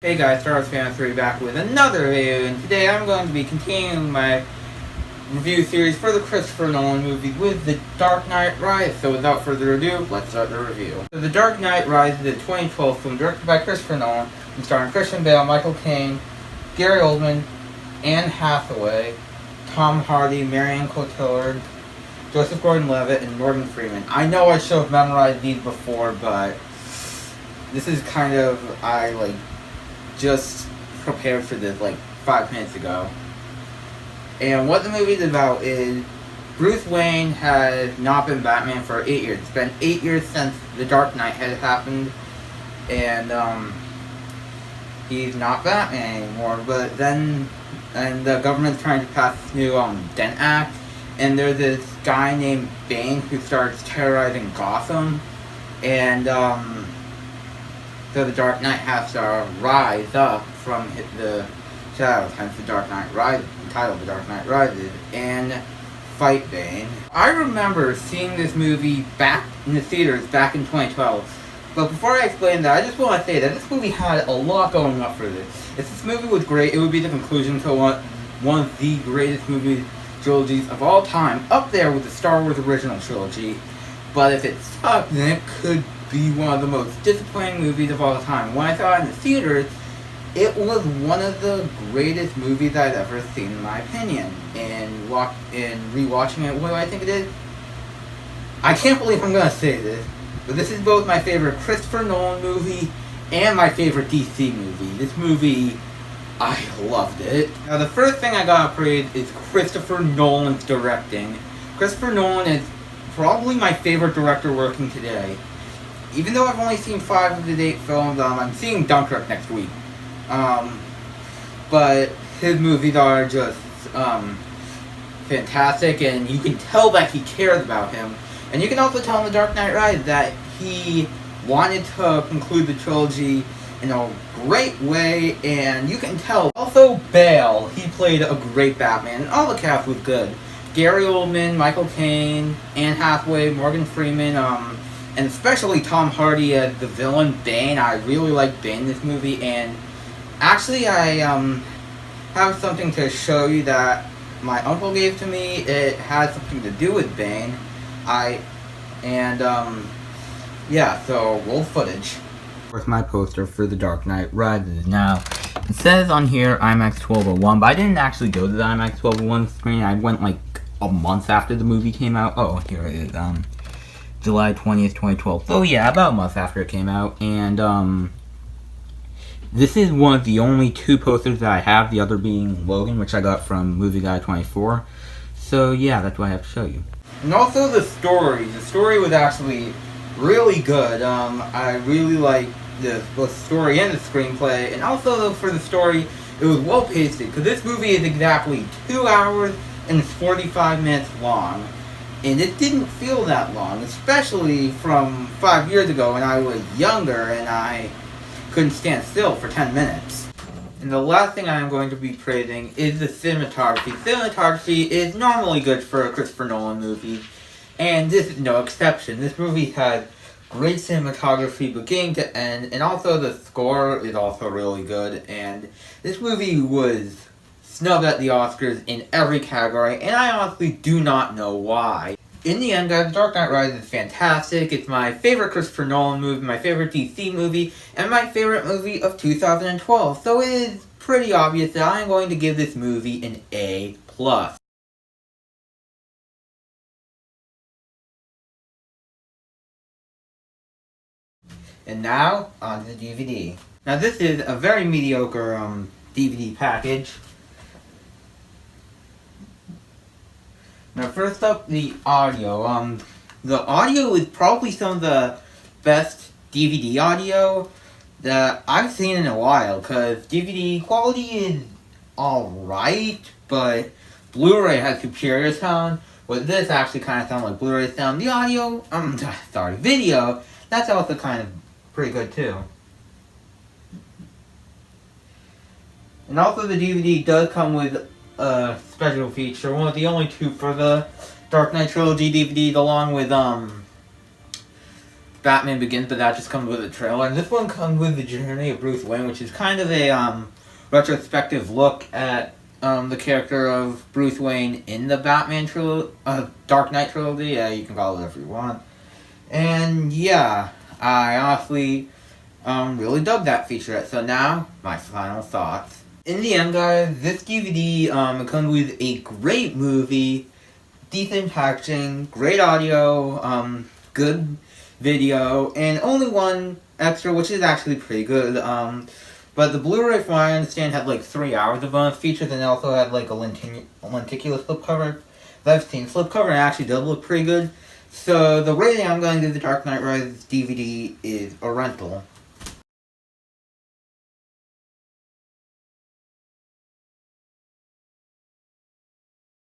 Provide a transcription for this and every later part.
Hey guys, Star Wars Fan 3 back with another video, and today I'm going to be continuing my review series for the Christopher Nolan movie with The Dark Knight Rises. So without further ado, let's start the review. So The Dark Knight Rises is a 2012 film directed by Christopher Nolan and starring Christian Bale, Michael Caine, Gary Oldman, Anne Hathaway, Tom Hardy, Marion, Cotillard, Joseph Gordon-Levitt, and Morgan Freeman. I know I should have memorized these before, but this is kind of, just prepared for this 5 minutes ago. And what the movie is about is Bruce Wayne has not been Batman for 8 years. It's been 8 years since The Dark Knight had happened, and he's not Batman anymore. But then, the government's trying to pass this new Dent Act, and there's this guy named Bane who starts terrorizing Gotham, and so the Dark Knight has to rise up from the shadows, hence the Dark Knight Rises, entitled The Dark Knight Rises, and fight Bane. I remember seeing this movie back in the theaters back in 2012, but before I explain that, I just want to say that this movie had a lot going up for this. If this movie was great, it would be the conclusion to one of the greatest movie trilogies of all time, up there with the Star Wars original trilogy. But if it sucked, then it could be one of the most disappointing movies of all time. When I saw it in the theaters, it was one of the greatest movies I'd ever seen, in my opinion. And rewatching it, what do I think it is? I can't believe I'm gonna say this, but this is both my favorite Christopher Nolan movie and my favorite DC movie. This movie, I loved it. Now, the first thing I gotta praise is Christopher Nolan's directing. Christopher Nolan is probably my favorite director working today. Even though I've only seen 5 of his 8 films, I'm seeing Dunkirk next week. But his movies are just fantastic, and you can tell that he cares about him. And you can also tell in The Dark Knight Rises that he wanted to conclude the trilogy in a great way, and you can tell. Also, Bale, he played a great Batman, and all the cast was good. Gary Oldman, Michael Caine, Anne Hathaway, Morgan Freeman, and especially Tom Hardy as the villain, Bane. I really like Bane in this movie, and actually I have something to show you that my uncle gave to me. It has something to do with Bane. Yeah, so roll footage. With my poster for The Dark Knight Rises. Now, it says on here IMAX 1201, but I didn't actually go to the IMAX 1201 screen. I went a month after the movie came out. Oh, here it is. July 20th, 2012. So yeah, about a month after it came out, and this is one of the only 2 posters that I have, the other being Logan, which I got from Movie Guy 24. So yeah, that's what I have to show you. And also the story. The story was actually really good. I really liked both the story and the screenplay, and also for the story, it was well paced, because this movie is exactly 2 hours and it's 45 minutes long. And it didn't feel that long, especially from 5 years ago when I was younger and I couldn't stand still for 10 minutes. And the last thing I'm going to be praising is the cinematography. Cinematography is normally good for a Christopher Nolan movie, and this is no exception. This movie has great cinematography beginning to end, and also the score is also really good, and this movie was snubbed at the Oscars in every category, and I honestly do not know why. In the end, guys, The Dark Knight Rises is fantastic. It's my favorite Christopher Nolan movie, my favorite DC movie, and my favorite movie of 2012. So it is pretty obvious that I'm going to give this movie an A+. And now, on to the DVD. Now, this is a very mediocre DVD package. Now, first up, the audio. The audio is probably some of the best DVD audio that I've seen in a while, because DVD quality is alright, but Blu-ray has superior sound. With this actually kind of sounds like Blu-ray sound. The audio, video, that's also kind of pretty good too. And also the DVD does come with a special feature, one of the only 2 for the Dark Knight Trilogy DVDs, along with Batman Begins, but that just comes with a trailer. And this one comes with the journey of Bruce Wayne, which is kind of a retrospective look at the character of Bruce Wayne in the Batman Dark Knight trilogy. Yeah, you can call it whatever you want. And yeah, I honestly really dug that featurette. So now, my final thoughts. In the end, guys, this DVD comes with a great movie, decent packaging, great audio, good video, and only one extra, which is actually pretty good. But the Blu-ray, from what I understand, had like 3 hours of bonus features, and it also had like a lenticular slipcover that I've seen. Slipcover actually does look pretty good. So the rating I'm going to give the Dark Knight Rises DVD is a rental.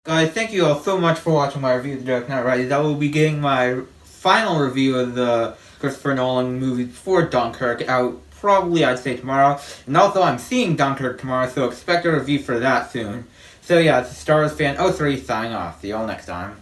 Guys, thank you all so much for watching my review of The Dark Knight Rises. I will be getting my final review of the Christopher Nolan movie before Dunkirk out probably, I'd say, tomorrow. And also, I'm seeing Dunkirk tomorrow, so expect a review for that soon. So yeah, it's Star Wars Fan 03 signing off. See you all next time.